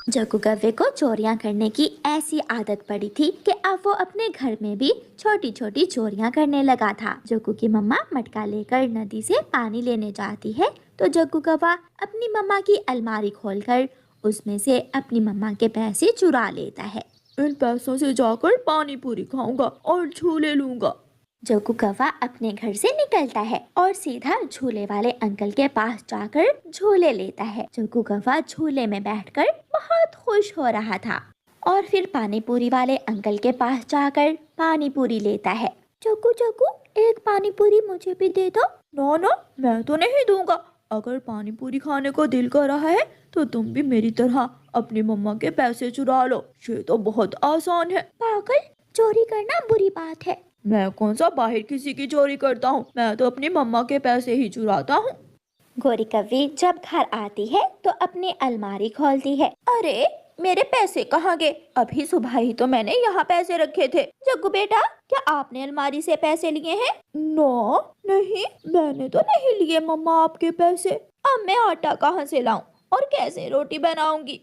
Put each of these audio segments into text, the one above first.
जग्गू कव्वे को चोरियां करने की ऐसी आदत पड़ी थी कि अब वो अपने घर में भी छोटी छोटी चोरियां करने लगा था। जग्गू की मम्मा मटका लेकर नदी से पानी लेने जाती है तो जग्गू कव्वा अपनी मम्मा की अलमारी खोलकर उसमें से अपनी मम्मा के पैसे चुरा लेता है। इन पैसों से जाकर पानी पूरी खाऊंगा और झूले लूंगा। जग्गू कव्वा अपने घर से निकलता है और सीधा झूले वाले अंकल के पास जाकर झूले लेता है। जग्गू कव्वा झूले में बैठकर बहुत खुश हो रहा था और फिर पानी पूरी वाले अंकल के पास जाकर पानी पूरी लेता है। जग्गू जग्गू, एक पानी पूरी मुझे भी दे दो। नो नो, मैं तो नहीं दूंगा। अगर पानी पूरी खाने को दिल कर रहा है तो तुम भी मेरी तरह अपनी मम्मा के पैसे चुरा लो। ये तो बहुत आसान है। पागल, चोरी करना बुरी बात है। मैं कौन सा बाहर किसी की चोरी करता हूँ, मैं तो अपनी मम्मा के पैसे ही चुराता हूँ। गोरी कव्वी जब घर आती है तो अपनी अलमारी खोलती है। अरे, मेरे पैसे कहाँ गए? अभी सुबह ही तो मैंने यहाँ पैसे रखे थे। जग्गू बेटा, क्या आपने अलमारी से पैसे लिए हैं? नो नहीं, मैंने तो नहीं लिए मम्मा आपके पैसे। अब मैं आटा कहाँ से लाऊं और कैसे रोटी बनाऊंगी?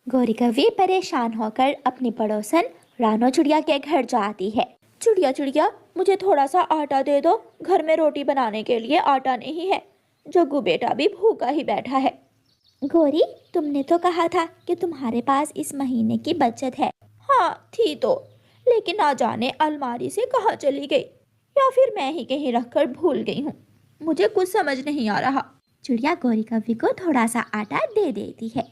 गोरी कव्वी परेशान होकर अपनी पड़ोसन रानो चिड़िया के घर जाती है। चिड़िया चिड़िया, मुझे थोड़ा सा आटा दे दो, घर में रोटी बनाने के लिए आटा नहीं है। जग्गू बेटा भी भूखा ही बैठा है। गोरी, तुमने तो कहा था कि तुम्हारे पास इस महीने की बचत है। हाँ थी तो, लेकिन ना जाने अलमारी से कहाँ चली गई, या फिर मैं ही कहीं रखकर भूल गई हूँ। मुझे कुछ समझ नहीं आ रहा। चिड़िया गोरी कव्वी को थोड़ा सा आटा दे देती है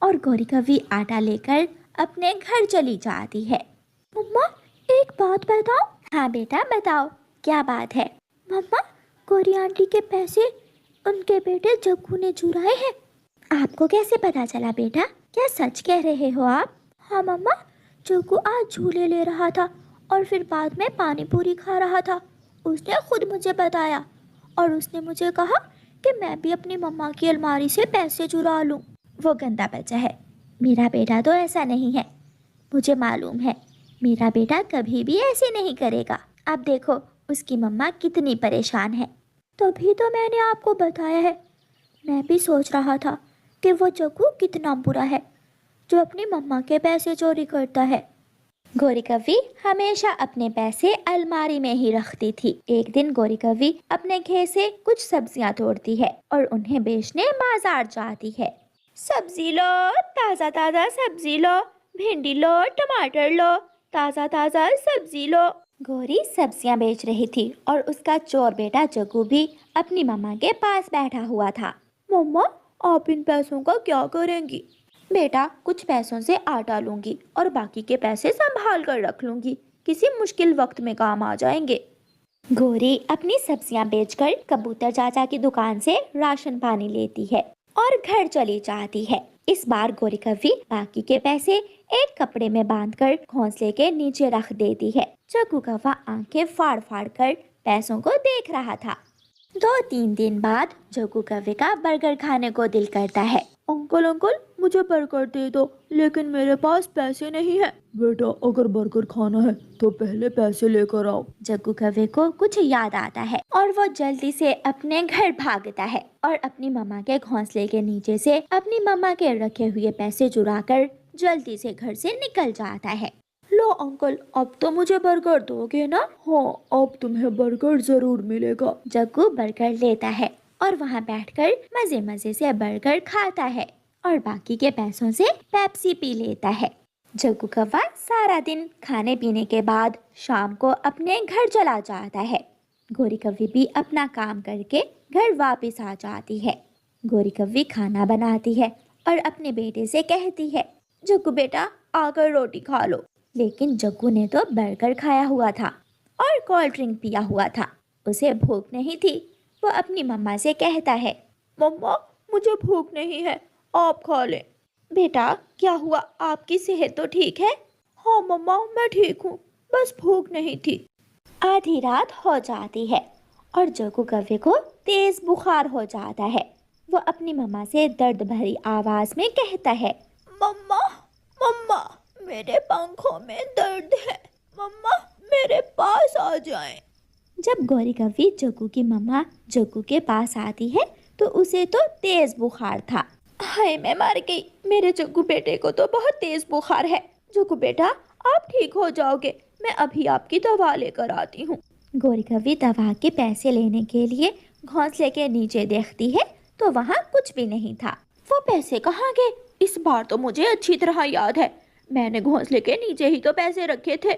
और गोरी कव्वी आटा लेकर अपने घर चली जाती है। मम्मा, एक बात बताओ। हाँ बेटा, बताओ, क्या बात है? मम्मा, गोरी आंटी के पैसे उनके बेटे जग्गू ने चुराए हैं। आपको कैसे पता चला बेटा? क्या सच कह रहे हो आप? हाँ मम्मा, जग्गू आज झूले ले रहा था और फिर बाद में पानी पूरी खा रहा था। उसने खुद मुझे बताया और उसने मुझे कहा कि मैं भी अपनी मम्मा की अलमारी से पैसे चुरा लूं। वो गंदा बच्चा है। मेरा बेटा तो ऐसा नहीं है, मुझे मालूम है। मेरा बेटा कभी भी ऐसे नहीं करेगा। अब देखो उसकी मम्मा कितनी परेशान है। तभी तो मैंने आपको बताया है। मैं भी सोच रहा था कि वो जग्गू कितना बुरा है जो अपनी मम्मा के पैसे चोरी करता है। गोरी कव्वी हमेशा अपने पैसे अलमारी में ही रखती थी। एक दिन गोरी कव्वी अपने खेत से कुछ सब्जियां तोड़ती है और उन्हें बेचने बाजार जाती है। सब्जी लो, ताज़ा ताज़ा सब्जी लो, भिंडी लो, टमाटर लो, ताज़ा ताज़ा सब्जी लो। गोरी सब्जियां बेच रही थी और उसका चोर बेटा जग्गू भी अपनी मम्मा के पास बैठा हुआ था। मम्मा, आप इन पैसों का क्या करेंगी? बेटा, कुछ पैसों से आटा लूंगी और बाकी के पैसे संभाल कर रख लूंगी, किसी मुश्किल वक्त में काम आ जाएंगे। गोरी अपनी सब्जियां बेचकर कबूतर चाचा की दुकान से राशन पानी लेती है और घर चली जाती है। इस बार गोरी कव्वी बाकी के पैसे एक कपड़े में बांधकर घोंसले के नीचे रख देती है। जग्गू कव्वा आंखें फाड़ फाड़ कर पैसों को देख रहा था। 2-3 दिन बाद जग्गू कव्वे का बर्गर खाने को दिल करता है। अंकल अंकल, मुझे बर्गर दे दो, लेकिन मेरे पास पैसे नहीं है। बेटा, अगर बर्गर खाना है तो पहले पैसे लेकर आओ। जग्गू कव्वे को कुछ याद आता है और वो जल्दी से अपने घर भागता है और अपनी मम्मा के घोंसले के नीचे से अपनी मम्मा के रखे हुए पैसे चुराकर जल्दी से घर से निकल जाता है। लो अंकल, अब तो मुझे बर्गर दोगे ना? हाँ, अब तुम्हें बर्गर जरूर मिलेगा। जग्गू बर्गर लेता है और वहाँ बैठकर मजे मजे से बर्गर खाता है और बाकी के पैसों से पेप्सी पी लेता है। जग्गू कव्वा सारा दिन खाने पीने के बाद शाम को अपने घर चला जाता है। गोरी कव्वी भी अपना काम करके घर वापस आ जाती है। गोरी कव्वी खाना बनाती है और अपने बेटे से कहती है, जग्गू बेटा, आकर रोटी खा लो। लेकिन जग्गू ने तो बर्गर खाया हुआ था और कोल्ड ड्रिंक पिया हुआ था, उसे भूख नहीं थी। वो अपनी मम्मा से कहता है, मम्मा, मुझे भूख नहीं है, आप खा लें। बेटा, क्या हुआ? आपकी सेहत तो ठीक है? हाँ मम्मा, मैं ठीक हूँ, बस भूख नहीं थी। आधी रात हो जाती है और जग्गू कव्वे को तेज बुखार हो जाता है। वो अपनी मम्मा से दर्द भरी आवाज में कहता है, मम्मा मम्मा, मेरे पंखों में दर्द है, मम्मा मेरे पास आ जाएं। जब गोरी कव्वी जग्गू की मम्मा जग्गू के पास आती है तो उसे तो तेज बुखार था। हाय मैं मर गई। मेरे जग्गू बेटे को तो बहुत तेज बुखार है। जग्गू बेटा आप ठीक हो जाओगे, मैं अभी आपकी दवा लेकर आती हूँ। गौरी कवि दवा के पैसे लेने के लिए घोंसले के नीचे देखती है तो वहाँ कुछ भी नहीं था। वो पैसे कहाँ गए? इस बार तो मुझे अच्छी तरह याद है, मैंने घोंसले के नीचे ही तो पैसे रखे थे।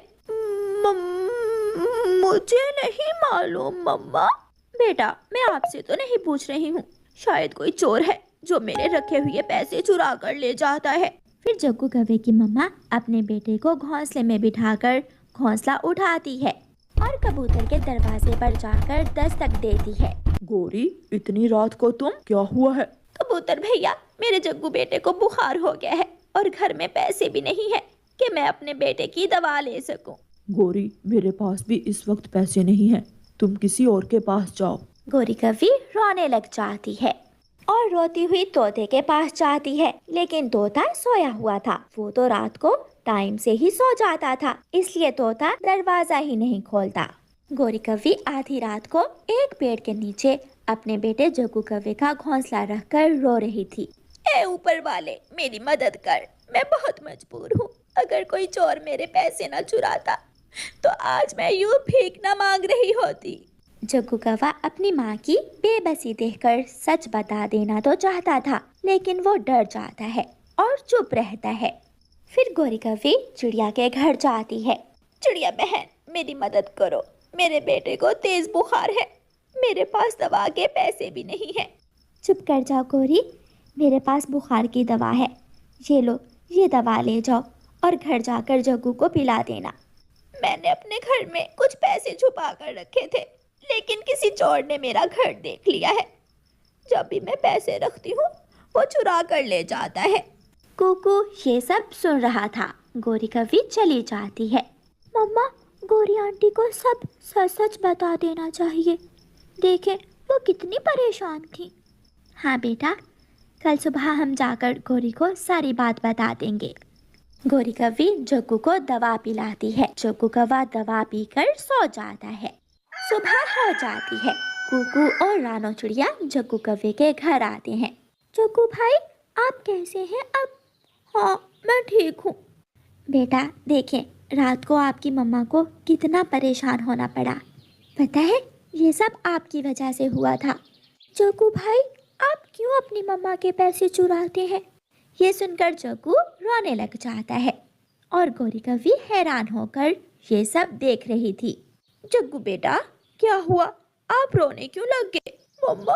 मुझे नहीं मालूम मम्मा। बेटा मैं आपसे तो नहीं पूछ रही हूँ, शायद कोई चोर है जो मेरे रखे हुए पैसे चुरा कर ले जाता है। फिर जग्गू कौवे की मम्मा अपने बेटे को घोंसले में बिठाकर घोंसला उठाती है और कबूतर के दरवाजे पर जाकर दस्तक देती है। गौरी इतनी रात को तुम, क्या हुआ है? कबूतर भैया मेरे जग्गू बेटे को बुखार हो गया है और घर में पैसे भी नहीं है कि मैं अपने बेटे की दवा ले सकूं। गौरी मेरे पास भी इस वक्त पैसे नहीं हैं, तुम किसी और के पास जाओ। गौरी कवि रोने लग जाती है और रोती हुई तोते के पास जाती है, लेकिन तोता सोया हुआ था। वो तो रात को टाइम से ही सो जाता था, इसलिए तोता दरवाजा ही नहीं खोलता। गौरी कवि आधी रात को एक पेड़ के नीचे अपने बेटे जग्गू कौवे का घोंसला रखकर रो रही थी। ए ऊपर वाले मेरी मदद कर, मैं बहुत मजबूर हूँ। अगर कोई चोर मेरे पैसे न चुराता तो आज मैं यूं भीख न मांग रही होती। जग्गू कौवा अपनी माँ की बेबसी देखकर सच बता देना तो चाहता था, लेकिन वो डर जाता है और चुप रहता है। फिर गौरी कवि चिड़िया के घर जाती है। चिड़िया बहन मेरी मदद करो, मेरे बेटे को तेज बुखार है, मेरे पास दवा के पैसे भी नहीं है। चुप कर जाओ गौरी, मेरे पास बुखार की दवा है, ये लो, ये दवा ले जाओ और घर जाकर जग्गू को पिला देना। मैंने अपने घर में कुछ पैसे छुपा कर रखे थे, लेकिन किसी चोर ने मेरा घर देख लिया है। जब भी मैं पैसे रखती हूँ वो चुरा कर ले जाता है। कुकू ये सब सुन रहा था। गौरी कवि चली जाती है। मम्मा गौरी आंटी को सब सच सच बता देना चाहिए, देखें वो कितनी परेशान थी। हाँ बेटा, कल सुबह हम जाकर गौरी को सारी बात बता देंगे। गौरी कवि जग्गू को दवा पिलाती है। जग्गू कौवा दवा पीकर सो जाता है। सुबह हो जाती है। कुकू और रानो चिड़िया जग्गू कौवे के घर आते हैं। जग्गू भाई आप कैसे हैं अब? हाँ मैं ठीक हूँ। बेटा देखें, रात को आपकी मम्मा को कितना परेशान होना पड़ा, पता है ये सब आपकी वजह से हुआ था। जग्गू भाई आप क्यों अपनी मम्मा के पैसे चुराते हैं? ये सुनकर जग्गू रोने लग जाता है और गौरी कवि हैरान होकर ये सब देख रही थी। जग्गू बेटा क्या हुआ, आप रोने क्यों लग गए? मम्मा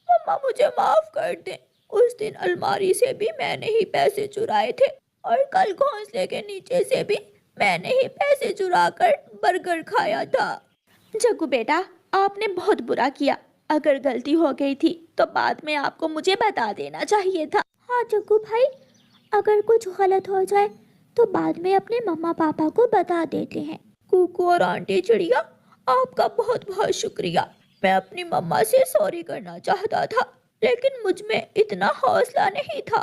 मम्मा मुझे माफ कर दें, उस दिन अलमारी से भी मैंने ही पैसे चुराए थे और कल घोंसले के नीचे से भी मैंने ही पैसे चुरा कर बर्गर खाया था। जग्गू बेटा आपने बहुत बुरा किया, अगर गलती हो गई थी तो बाद में आपको मुझे बता देना चाहिए था। हाँ जग्गू भाई, अगर कुछ गलत हो जाए तो बाद में अपने मम्मा पापा को बता देते हैं। कुकू और आंटी चिड़िया आपका बहुत बहुत शुक्रिया। मैं अपनी मम्मा से सॉरी करना चाहता था, लेकिन मुझ में इतना हौसला नहीं था।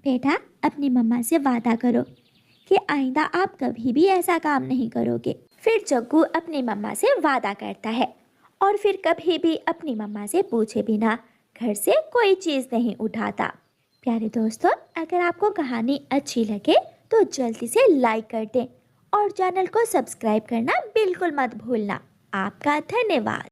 बेटा अपनी मम्मा से वादा करो कि आइंदा आप कभी भी ऐसा काम नहीं करोगे। फिर जग्गू अपनी मम्मा से वादा करता है और फिर कभी भी अपनी मम्मा से पूछे बिना घर से कोई चीज़ नहीं उठाता। प्यारे दोस्तों, अगर आपको कहानी अच्छी लगे तो जल्दी से लाइक कर दें और चैनल को सब्सक्राइब करना बिल्कुल मत भूलना। आपका धन्यवाद।